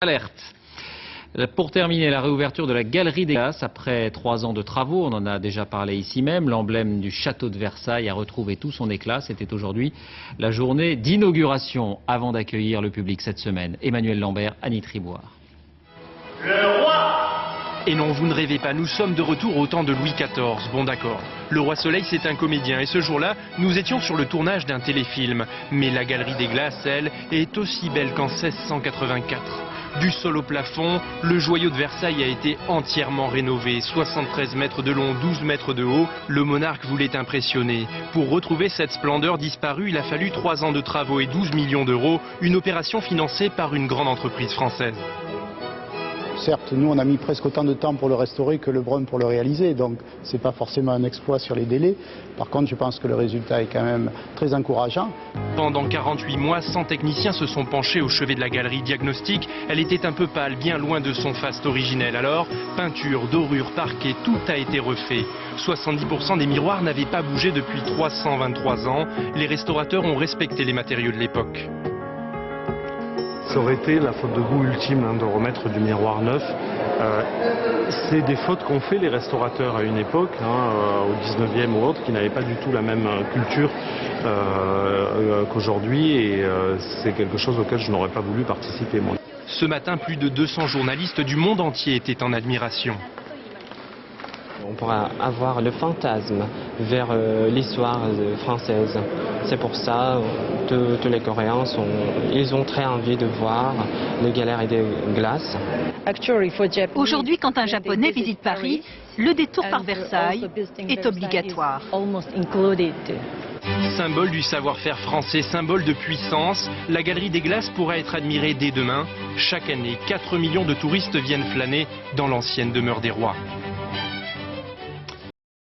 Alerte. Pour terminer, la réouverture de la Galerie des Glaces après 3 ans de travaux, on en a déjà parlé ici même, l'emblème du château de Versailles a retrouvé tout son éclat. C'était aujourd'hui la journée d'inauguration avant d'accueillir le public cette semaine. Emmanuel Lambert, Annie Triboire. Le roi! Et non, vous ne rêvez pas, nous sommes de retour au temps de Louis XIV, bon d'accord. Le roi Soleil, c'est un comédien et ce jour-là, nous étions sur le tournage d'un téléfilm. Mais la Galerie des Glaces, elle, est aussi belle qu'en 1684. Du sol au plafond, le joyau de Versailles a été entièrement rénové. 73 mètres de long, 12 mètres de haut, le monarque voulait impressionner. Pour retrouver cette splendeur disparue, il a fallu 3 ans de travaux et 12 millions d'euros, une opération financée par une grande entreprise française. Certes, nous on a mis presque autant de temps pour le restaurer que Lebrun pour le réaliser, donc c'est pas forcément un exploit sur les délais. Par contre, je pense que le résultat est quand même très encourageant. Pendant 48 mois, 100 techniciens se sont penchés au chevet de la galerie diagnostique. Elle était un peu pâle, bien loin de son faste originel. Alors, peinture, dorure, parquet, tout a été refait. 70% des miroirs n'avaient pas bougé depuis 323 ans. Les restaurateurs ont respecté les matériaux de l'époque. Ça aurait été la faute de goût ultime de remettre du miroir neuf. C'est des fautes qu'ont fait les restaurateurs à une époque, au 19e ou autre, qui n'avaient pas du tout la même culture qu'aujourd'hui et c'est quelque chose auquel je n'aurais pas voulu participer moi. Ce matin, plus de 200 journalistes du monde entier étaient en admiration. On pourra avoir le fantasme vers l'histoire française. C'est pour ça que tous les Coréens ils ont très envie de voir les Galeries des Glaces. Aujourd'hui, quand un Japonais visite Paris, le détour par Versailles est obligatoire. Symbole du savoir-faire français, symbole de puissance, la Galerie des Glaces pourra être admirée dès demain. Chaque année, 4 millions de touristes viennent flâner dans l'ancienne demeure des rois.